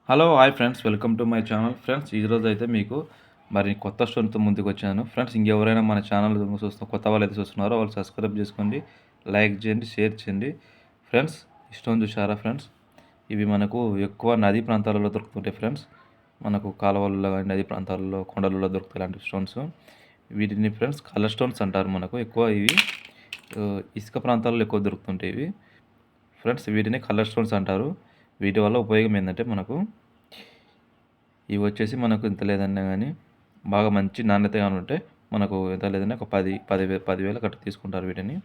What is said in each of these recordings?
Hello hi friends, welcome to my channel. Friends, ఈరోజు అయితే మీకు మరి కొత్త స్టోన్తో ముందుకు వచ్చాను. ఫ్రెండ్స్, ఇంకెవరైనా మన ఛానల్ కొత్త వాళ్ళు అయితే చూస్తున్నారో వాళ్ళు సబ్స్క్రైబ్ చేసుకోండి, లైక్ చేయండి, షేర్ చేయండి. ఫ్రెండ్స్, ఈ స్టోన్ చూసారా ఫ్రెండ్స్? ఇవి మనకు ఎక్కువ నదీ ప్రాంతాలలో దొరుకుతుంటాయి ఫ్రెండ్స్. మనకు కాలువలలో కానీ నదీ ప్రాంతాలలో కొండలలో దొరుకుతాయి ఇలాంటి స్టోన్స్. వీటిని ఫ్రెండ్స్ కలర్ స్టోన్స్ అంటారు. మనకు ఎక్కువ ఇవి ఇసుక ప్రాంతాల్లో ఎక్కువ దొరుకుతుంటాయి ఇవి ఫ్రెండ్స్. వీటిని కలర్ స్టోన్స్ అంటారు. వీటి వల్ల ఉపయోగం ఏంటంటే ఇవి వచ్చేసి మనకు ఇంత లేదన్నా కానీ బాగా మంచి నాణ్యత కానీ ఉంటే మనకు ఎంత లేదన్నా ఒక 10,000 కట్ట తీసుకుంటారు వీటిని.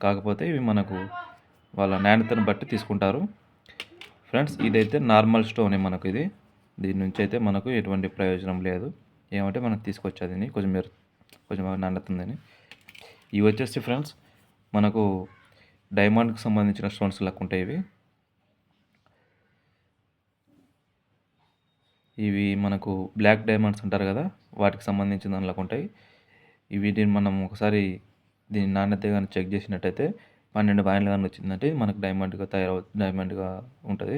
కాకపోతే ఇవి మనకు వాళ్ళ నాణ్యతను బట్టి తీసుకుంటారు ఫ్రెండ్స్. ఇదైతే నార్మల్ స్టోనే మనకు ఇది. దీని నుంచి అయితే మనకు ఎటువంటి ప్రయోజనం లేదు. ఏమంటే మనకు తీసుకొచ్చేది కొంచెం నాణ్యత ఉందని. ఇవి వచ్చేసి ఫ్రెండ్స్ మనకు డైమండ్కి సంబంధించిన స్టోన్స్ లెక్క ఉంటాయి ఇవి. ఇవి మనకు బ్లాక్ డైమండ్స్ అంటారు కదా, వాటికి సంబంధించిన దానిలో ఉంటాయి. వీటిని మనం ఒకసారి దీని నాణ్యత కానీ చెక్ చేసినట్టయితే 12 పాయింట్లు కానీ వచ్చిందంటే మనకు డైమండ్గా ఉంటుంది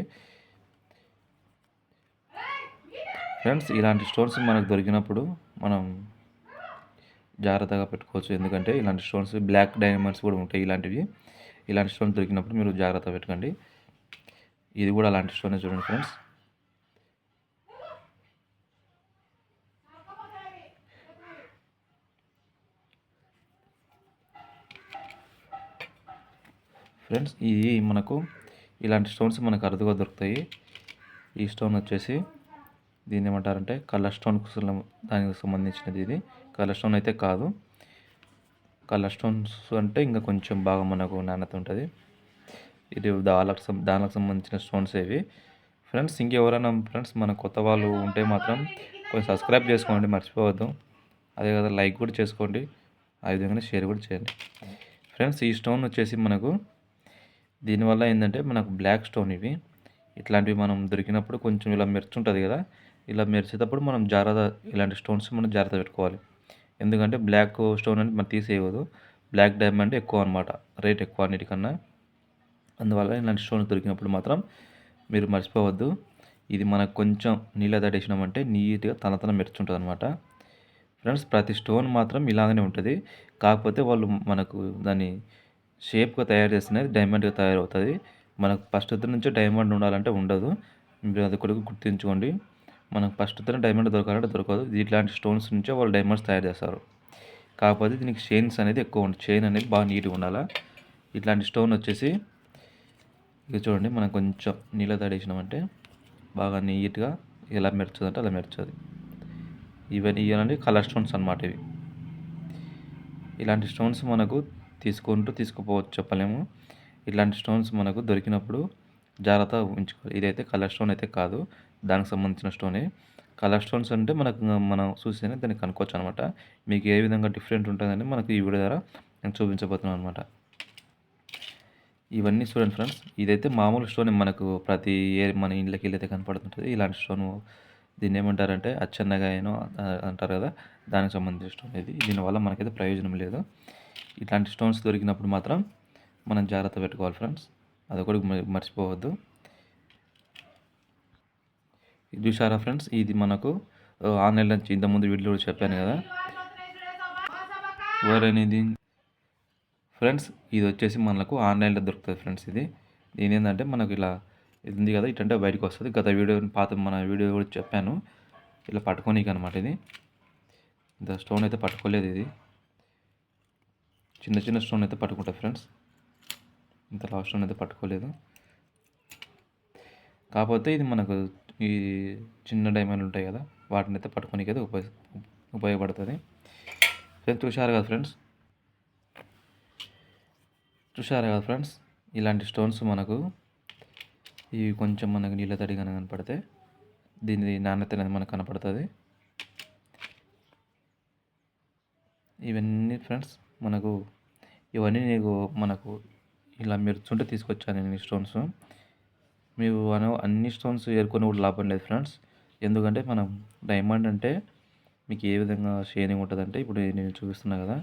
ఫ్రెండ్స్. ఇలాంటి స్టోన్స్ మనకు దొరికినప్పుడు మనం జాగ్రత్తగా పెట్టుకోవచ్చు. ఎందుకంటే ఇలాంటి స్టోన్స్ బ్లాక్ డైమండ్స్ కూడా ఉంటాయి. ఇలాంటి స్టోన్స్ దొరికినప్పుడు మీరు జాగ్రత్త పెట్టుకోండి. ఇది కూడా అలాంటి స్టోనే చూడండి ఫ్రెండ్స్. ఫ్రెండ్స్, ఇది మనకు ఇలాంటి స్టోన్స్ మనకు అరుదుగా దొరుకుతాయి. ఈ స్టోన్ వచ్చేసి దీన్ని ఏమంటారంటే కలర్ స్టోన్, దానికి సంబంధించినది. ఇది కలర్ స్టోన్ అయితే కాదు. కలర్ స్టోన్స్ అంటే ఇంకా కొంచెం బాగా మనకు నాణ్యత ఉంటుంది. ఇది దానికి సంబంధించిన స్టోన్స్ ఇవి ఫ్రెండ్స్. ఇంకెవరైనా ఫ్రెండ్స్ మన కొత్త వాళ్ళు ఉంటే మాత్రం కొంచెం సబ్స్క్రైబ్ చేసుకోండి, మర్చిపోవద్దు. అదే కదా, లైక్ కూడా చేసుకోండి, ఆ విధంగా షేర్ కూడా చేయండి ఫ్రెండ్స్. ఈ స్టోన్ వచ్చేసి మనకు దీనివల్ల ఏంటంటే మనకు బ్లాక్ స్టోన్ ఇవి. ఇట్లాంటివి మనం దొరికినప్పుడు కొంచెం ఇలా మెరుచుంటుంది కదా, ఇలా మెరిచేటప్పుడు మనం ఇలాంటి స్టోన్స్ మనం జాగ్రత్త పెట్టుకోవాలి. ఎందుకంటే బ్లాక్ స్టోన్ అంటే మనం తీసేయవద్దు. బ్లాక్ డైమండ్ ఎక్కువ అనమాట, రేట్ ఎక్కువ అన్నిటికన్నా. అందువల్ల ఇలాంటి స్టోన్స్ దొరికినప్పుడు మాత్రం మీరు మర్చిపోవద్దు. ఇది మనకు కొంచెం నీళ్ళ తడేసినామంటే నీట్గా తన మెరుచుంటుంది అనమాట ఫ్రెండ్స్. ప్రతి స్టోన్ మాత్రం ఇలాగనే ఉంటుంది. కాకపోతే వాళ్ళు మనకు దాన్ని షేప్గా తయారు చేస్తున్నది డైమండ్గా తయారవుతుంది. మనకు ఫస్ట్ నుంచే డైమండ్ ఉండాలంటే ఉండదు. మీరు అది కూడా గుర్తుంచుకోండి. మనకు ఫస్ట్ డైమండ్ దొరకాలంటే దొరకదు. ఇట్లాంటి స్టోన్స్ నుంచే వాళ్ళు డైమండ్స్ తయారు చేస్తారు. కాకపోతే దీనికి చైన్స్ అనేది ఎక్కువ ఉంటుంది. చైన్ అనేది బాగా నీట్గా ఉండాలి. ఇట్లాంటి స్టోన్ వచ్చేసి ఇక చూడండి, మనం కొంచెం నీళ్ళ తడేసినామంటే బాగా నీట్గా ఎలా మెరుచుదంటే అలా మెరుచుది. ఇవన్నీ కలర్ స్టోన్స్ అన్నమాట ఇవి. ఇలాంటి స్టోన్స్ మనకు తీసుకుపోవచ్చు చెప్పలేము. ఇలాంటి స్టోన్స్ మనకు దొరికినప్పుడు జాగ్రత్త ఉంచుకోవాలి. ఇదైతే కలర్ స్టోన్ అయితే కాదు, దానికి సంబంధించిన స్టోనే. కలర్ స్టోన్స్ అంటే మనం చూస్తేనే దాన్ని కనుక్కోవచ్చు అనమాట. మీకు ఏ విధంగా డిఫరెంట్ ఉంటుందని మనకు ఈ వీడియో ద్వారా నేను చూపించబోతున్నాను అనమాట. ఇవన్నీ చూడండి ఫ్రెండ్స్. ఇదైతే మామూలు స్టోన్, మనకు మన ఇంట్లోకి వెళ్ళైతే కనపడుతుంటుంది. ఇలాంటి స్టోన్ దీన్ని ఏమంటారంటే అచ్చెన్నగాయనో అంటారు కదా, దానికి సంబంధించిన స్టోన్ ఇది. దీనివల్ల మనకైతే ప్రయోజనం లేదు. ఇట్లాంటి స్టోన్స్ దొరికినప్పుడు మాత్రం మనం జాగ్రత్త పెట్టుకోవాలి ఫ్రెండ్స్. అది కూడా మర్చిపోవద్దు. ఇది చూసారా ఫ్రెండ్స్, ఇది మనకు ఆన్లైన్లో ఇంతకుముందు వీడియో చెప్పాను కదా అనేది ఫ్రెండ్స్. ఇది వచ్చేసి మనకు ఆన్లైన్లో దొరుకుతుంది ఫ్రెండ్స్. దీని ఏంటంటే మనకు ఇలా ఇది ఉంది కదా, ఇటంటే బయటకు వస్తుంది. మన వీడియో కూడా చెప్పాను, ఇలా పట్టుకోనీకి అనమాట. ఇది ఇంత స్టోన్ అయితే పట్టుకోలేదు. ఇది చిన్న స్టోన్ అయితే పట్టుకుంటుంది ఫ్రెండ్స్. ఇంత లావ్ స్టోన్ అయితే పట్టుకోలేదు. కాకపోతే ఇది మనకు ఈ చిన్న డైమండ్లు ఉంటాయి కదా, వాటిని అయితే పట్టుకోనీకి అయితే ఉపయోగపడుతుంది. చూశారు కదా ఫ్రెండ్స్, ఇలాంటి స్టోన్స్ మనకు ఇవి కొంచెం మనకు నీళ్ళ తడిగానే కనపడితే దీని నాణ్యత అనేది మనకు కనపడుతుంది. ఇవన్నీ ఫ్రెండ్స్ ఇవన్నీ మనకు ఇలా మెరుచుంటే తీసుకొచ్చాను నేను ఈ స్టోన్స్. మీరు అన్ని స్టోన్స్ ఏరుకొని కూడా లాభం లేదు ఫ్రెండ్స్. ఎందుకంటే మనం డైమండ్ అంటే మీకు ఏ విధంగా షైనింగ్ ఉంటుందంటే ఇప్పుడు నేను చూపిస్తున్నా కదా,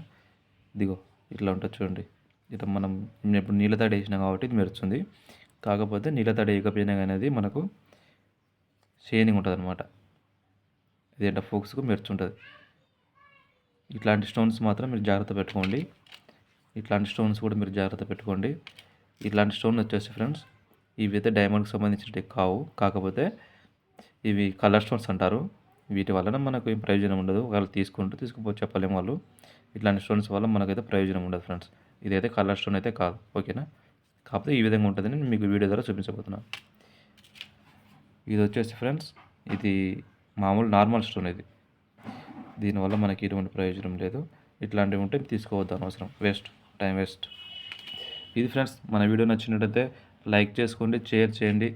ఇదిగో ఇట్లా ఉంటుంది చూడండి. ఇట్లా మనం ఇప్పుడు నీళ్ళ తడి వేసినాం కాబట్టి ఇది మెరుస్తుంది. కాకపోతే నీళ్ళ తడి వేయకపోయినా కానీ అది మనకు షైనింగ్ ఉంటుంది అనమాట. ఇదేంటో ఫోక్స్కు మెరుచుంటుంది. ఇట్లాంటి స్టోన్స్ మాత్రం మీరు జాగ్రత్త పెట్టుకోండి. ఇట్లాంటి స్టోన్స్ కూడా మీరు జాగ్రత్త పెట్టుకోండి. ఇట్లాంటి స్టోన్ వచ్చేసి ఫ్రెండ్స్ ఇవైతే డైమండ్కి సంబంధించినవి కావు. కాకపోతే ఇవి కలర్ స్టోన్స్ అంటారు. వీటి వలన మనకు ఏం ప్రయోజనం ఉండదు. ఒకవేళ తీసుకుపోతే చెప్పలేము వాళ్ళు. ఇట్లాంటి స్టోన్స్ వల్ల మనకైతే ప్రయోజనం ఉండదు ఫ్రెండ్స్. ఇదైతే కలర్ స్టోన్ అయితే కాదు. ఓకేనా? కాకపోతే ఈ విధంగా ఉంటుందని నేను మీకు వీడియో ద్వారా చూపించబోతున్నాను. ఇది వచ్చేసి ఫ్రెండ్స్ ఇది మామూలు నార్మల్ స్టోన్ ఇది. దీనివల్ల మనకి ఎటువంటి ప్రయోజనం లేదు. ఇట్లాంటివి ఉంటే తీసుకోవద్దు అనవసరం. Time waste. ఇది ఫ్రెండ్స్ మన వీడియో నచ్చినట్టయితే లైక్ చేసుకోండి, షేర్ చేయండి.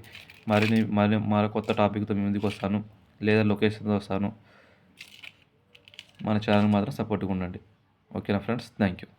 మరో కొత్త టాపిక్తో మీ ముందుకు వస్తాను, లేదా లొకేషన్తో వస్తాను. మన ఛానల్ మాత్రం సపోర్ట్గా ఉండండి. ఓకేనా ఫ్రెండ్స్? Thank you.